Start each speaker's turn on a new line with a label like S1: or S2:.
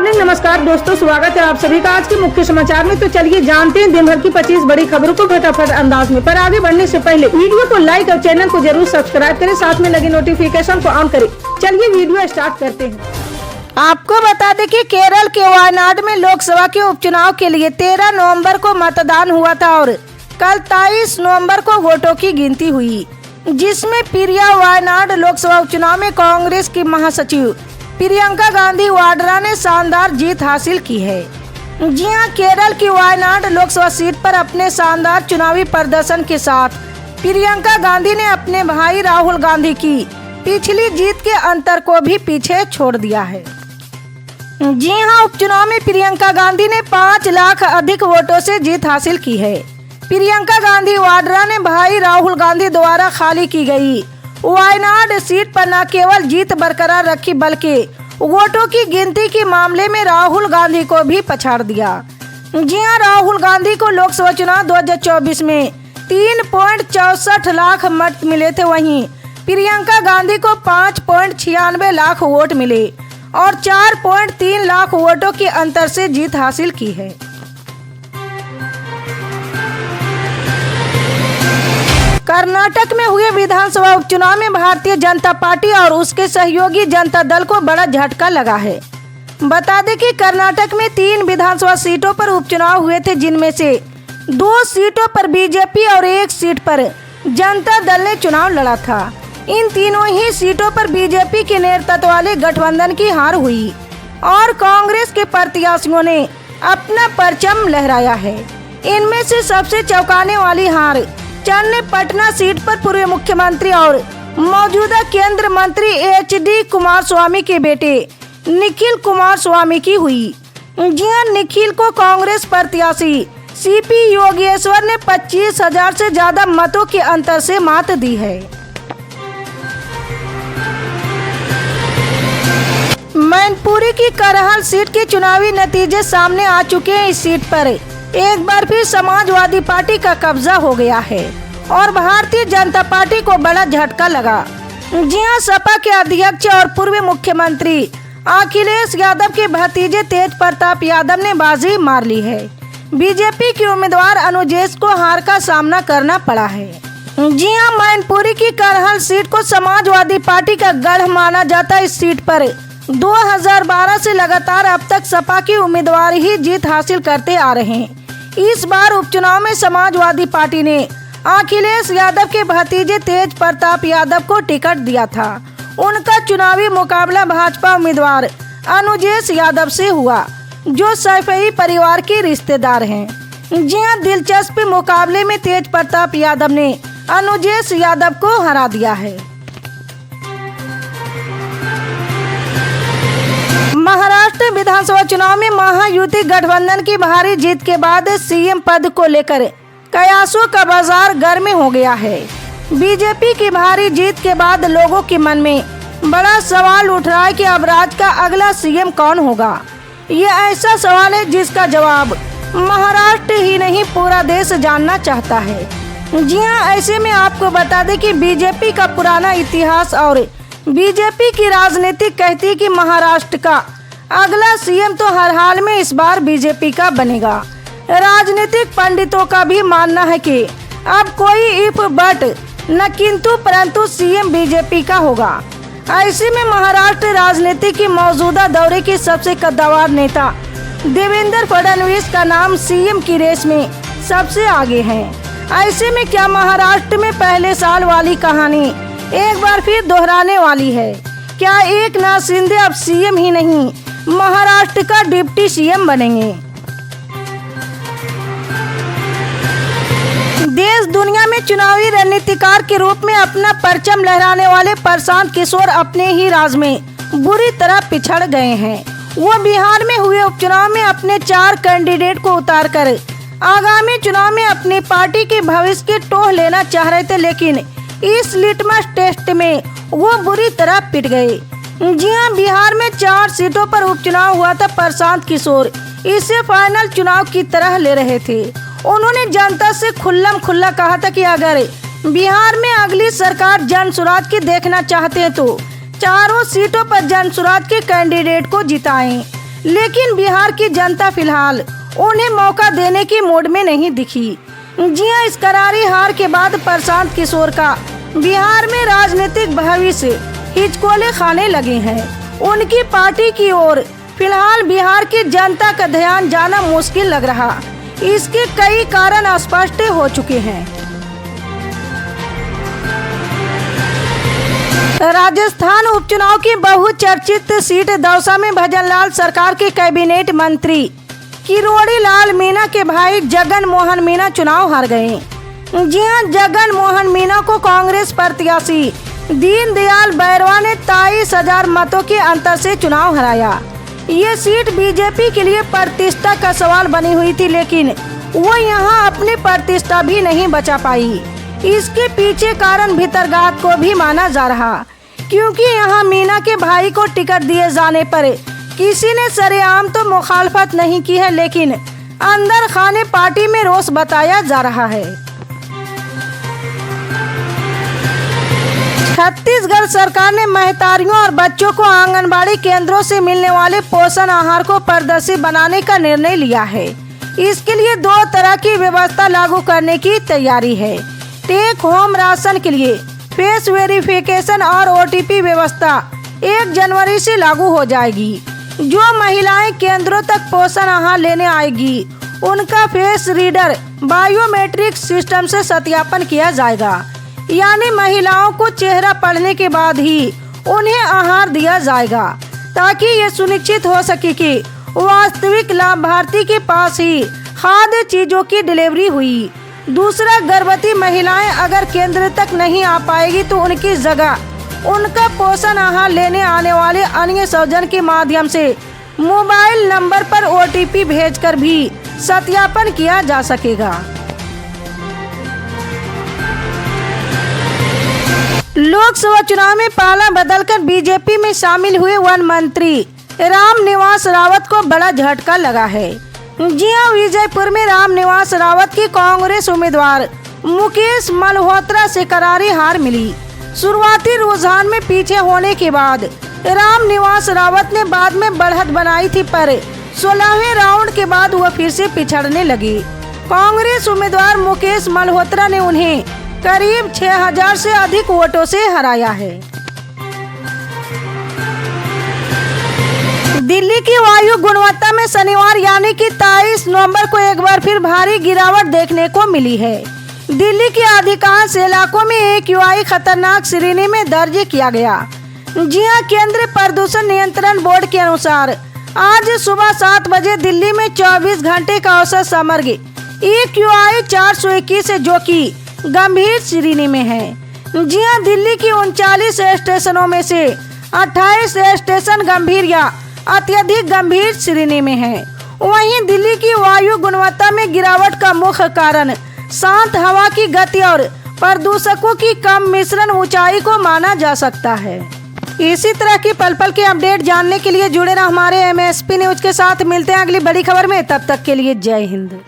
S1: Morning. नमस्कार दोस्तों, स्वागत है आप सभी का आज के मुख्य समाचार में। तो चलिए जानते हैं दिन भर की 25 बड़ी खबरों को फटाफट अंदाज में। पर आगे बढ़ने से पहले वीडियो को लाइक और चैनल को जरूर सब्सक्राइब करें, साथ में लगे नोटिफिकेशन को ऑन करें। चलिए वीडियो स्टार्ट करते हैं।
S2: आपको बता दें कि केरल के वायनाड में लोकसभा के उपचुनाव के लिए 13 नवंबर को मतदान हुआ था और कल 23 नवंबर को वोटों की गिनती हुई, जिसमें प्रिया वायनाड लोकसभा उपचुनाव में कांग्रेस की महासचिव प्रियंका गांधी वाड्रा ने शानदार जीत हासिल की है। जी हां, केरल की वायनाड लोकसभा सीट पर अपने शानदार चुनावी प्रदर्शन के साथ प्रियंका गांधी ने अपने भाई राहुल गांधी की पिछली जीत के अंतर को भी पीछे छोड़ दिया है। जी हां, उपचुनाव में प्रियंका गांधी ने 5 लाख अधिक वोटों से जीत हासिल की है। प्रियंका गांधी वाड्रा ने भाई राहुल गांधी द्वारा खाली की गई वायनाड सीट पर न केवल जीत बरकरार रखी बल्कि वोटों की गिनती के मामले में राहुल गांधी को भी पछाड़ दिया। जी हां, राहुल गांधी को लोकसभा चुनाव 2024 में 3.64 लाख मत मिले थे, वहीं प्रियंका गांधी को 5.96 लाख वोट मिले और 4.3 लाख वोटों के अंतर से जीत हासिल की है। कर्नाटक में हुए विधानसभा उपचुनाव में भारतीय जनता पार्टी और उसके सहयोगी जनता दल को बड़ा झटका लगा है। बता दें कि कर्नाटक में 3 विधानसभा सीटों पर उपचुनाव हुए थे, जिनमें से 2 सीटों पर बीजेपी और 1 सीट पर जनता दल ने चुनाव लड़ा था। इन तीनों ही सीटों पर बीजेपी के नेतृत्व वाले गठबंधन की हार हुई और कांग्रेस के प्रत्याशियों ने अपना परचम लहराया है। इनमें से सबसे चौंकाने वाली हार चन्नपटना सीट पर पूर्व मुख्यमंत्री और मौजूदा केंद्र मंत्री HD कुमारस्वामी के बेटे निखिल कुमारस्वामी की हुई। जी हां, निखिल को कांग्रेस प्रत्याशी CP योगेश्वर ने 25,000 से ज्यादा मतों के अंतर से मात दी है। मैनपुरी की करहल सीट के चुनावी नतीजे सामने आ चुके हैं। इस सीट पर एक बार फिर समाजवादी पार्टी का कब्जा हो गया है और भारतीय जनता पार्टी को बड़ा झटका लगा। जी हां, सपा के अध्यक्ष और पूर्व मुख्यमंत्री अखिलेश यादव के भतीजे तेज प्रताप यादव ने बाजी मार ली है। बीजेपी के उम्मीदवार अनुजेश को हार का सामना करना पड़ा है। जी हां, मैनपुरी की करहल सीट को समाजवादी पार्टी का गढ़ माना जाता है। इस सीट पर 2012 से लगातार अब तक सपा के उम्मीदवार ही जीत हासिल करते आ रहे हैं। इस बार उपचुनाव में समाजवादी पार्टी ने अखिलेश यादव के भतीजे तेज प्रताप यादव को टिकट दिया था। उनका चुनावी मुकाबला भाजपा उम्मीदवार अनुजेश यादव से हुआ, जो सैफई परिवार के रिश्तेदार हैं। जी हां, दिलचस्प मुकाबले में तेज प्रताप यादव ने अनुजेश यादव को हरा दिया है। महाराष्ट्र विधानसभा चुनाव में महायुति गठबंधन की भारी जीत के बाद CM पद को लेकर कयासों का बाजार गर्म हो गया है। बीजेपी की भारी जीत के बाद लोगों के मन में बड़ा सवाल उठ रहा है कि अब राज्य का अगला CM कौन होगा। ये ऐसा सवाल है जिसका जवाब महाराष्ट्र ही नहीं पूरा देश जानना चाहता है। जी हां, ऐसे में आपको बता दें कि बीजेपी का पुराना इतिहास और बीजेपी की राजनीति कहती है कि महाराष्ट्र का अगला CM तो हर हाल में इस बार बीजेपी का बनेगा। राजनीतिक पंडितों का भी मानना है कि अब कोई इफ बट न किंतु परंतु CM बीजेपी का होगा। ऐसे में महाराष्ट्र राजनीति की मौजूदा दौरे के सबसे कद्दावर नेता देवेंद्र फडणवीस का नाम CM की रेस में सबसे आगे है। ऐसे में क्या महाराष्ट्र में पहले साल वाली कहानी एक बार फिर दोहराने वाली है? क्या एकनाथ शिंदे अब CM ही नहीं महाराष्ट्र का डिप्टी CM बनेंगे? देश दुनिया में चुनावी रणनीतिकार के रूप में अपना परचम लहराने वाले प्रशांत किशोर अपने ही राज में बुरी तरह पिछड़ गए हैं। वो बिहार में हुए उपचुनाव में अपने 4 कैंडिडेट को उतारकर आगामी चुनाव में अपनी पार्टी के भविष्य की टोह लेना चाह रहे थे, लेकिन इस लिटमस टेस्ट में वो बुरी तरह पिट गए। जी हां, बिहार में 4 सीटों पर उपचुनाव हुआ था। प्रशांत किशोर इसे फाइनल चुनाव की तरह ले रहे थे। उन्होंने जनता से खुल्लम खुल्ला कहा था कि अगर बिहार में अगली सरकार जन स्वराज की देखना चाहते हैं तो चारों सीटों पर जन स्वराज के कैंडिडेट को जिताएं। लेकिन बिहार की जनता फिलहाल उन्हें मौका देने की मूड में नहीं दिखी। जी हां, इस करारी हार के बाद प्रशांत किशोर का बिहार में राजनीतिक भविष्य हिचकोले खाने लगे हैं। उनकी पार्टी की ओर फिलहाल बिहार की जनता का ध्यान जाना मुश्किल लग रहा। इसके कई कारण स्पष्ट हो चुके हैं। राजस्थान उपचुनाव की बहुचर्चित सीट दौसा में भजनलाल सरकार के कैबिनेट मंत्री किरोड़ी लाल मीणा के भाई जगन मोहन मीणा चुनाव हार गए। जी हां, जगन मोहन मीणा को कांग्रेस प्रत्याशी दीनदयाल बैरवा ने 23,000 मतों के अंतर से चुनाव हराया। ये सीट बीजेपी के लिए प्रतिष्ठा का सवाल बनी हुई थी, लेकिन वो यहाँ अपनी प्रतिष्ठा भी नहीं बचा पाई। इसके पीछे कारण भीतरघात को भी माना जा रहा, क्योंकि यहाँ मीणा के भाई को टिकट दिए जाने पर किसी ने सरेआम तो मुखालफत नहीं की है, लेकिन अंदर खाने पार्टी में रोष बताया जा रहा है। छत्तीसगढ़ सरकार ने महतारियों और बच्चों को आंगनबाड़ी केंद्रों से मिलने वाले पोषण आहार को पारदर्शी बनाने का निर्णय लिया है। इसके लिए 2 तरह की व्यवस्था लागू करने की तैयारी है। टेक होम राशन के लिए फेस वेरिफिकेशन और OTP व्यवस्था 1 जनवरी से लागू हो जाएगी। जो महिलाएं केंद्रों तक पोषण आहार लेने आएगी, उनका फेस रीडर बायोमेट्रिक सिस्टम से सत्यापन किया जाएगा, यानी महिलाओं को चेहरा पढ़ने के बाद ही उन्हें आहार दिया जाएगा, ताकि ये सुनिश्चित हो सके कि वास्तविक लाभार्थी के पास ही खाद्य चीजों की डिलीवरी हुई। दूसरा, गर्भवती महिलाएं अगर केंद्र तक नहीं आ पाएगी तो उनकी जगह उनका पोषण आहार लेने आने वाले अन्य स्वजन के माध्यम से मोबाइल नंबर पर OTP भेजकर भी सत्यापन किया जा सकेगा। लोकसभा चुनाव में पाला बदलकर बीजेपी में शामिल हुए वन मंत्री रामनिवास रावत को बड़ा झटका लगा है। जी हां, विजयपुर में रामनिवास रावत की कांग्रेस उम्मीदवार मुकेश मल्होत्रा से करारी हार मिली। शुरुआती रुझान में पीछे होने के बाद रामनिवास रावत ने बाद में बढ़त बनाई थी, पर 16वें राउंड के बाद वह फिर से पिछड़ने लगी। कांग्रेस उम्मीदवार मुकेश मल्होत्रा ने उन्हें करीब 6,000 से अधिक वोटों से हराया है। दिल्ली की वायु गुणवत्ता में शनिवार यानी कि 23 नवंबर को एक बार फिर भारी गिरावट देखने को मिली है। दिल्ली के अधिकांश इलाकों में AQI खतरनाक श्रेणी में दर्ज किया गया। जी हां, केंद्रीय प्रदूषण नियंत्रण बोर्ड के अनुसार आज सुबह 7 बजे दिल्ली में 24 घंटे का औसत समग्र AQI 421 है, जो कि गंभीर श्रेणी में है। जी हां, दिल्ली की 39 स्टेशनों में से 28 स्टेशन गंभीर या अत्यधिक गंभीर श्रेणी में है। वहीं दिल्ली की वायु गुणवत्ता में गिरावट का मुख्य कारण शांत हवा की गति और प्रदूषकों की कम मिश्रण ऊंचाई को माना जा सकता है। इसी तरह की पल पल के अपडेट जानने के लिए जुड़े रहो हमारे MSP न्यूज के साथ। मिलते हैं अगली बड़ी खबर में, तब तक के लिए जय हिंद।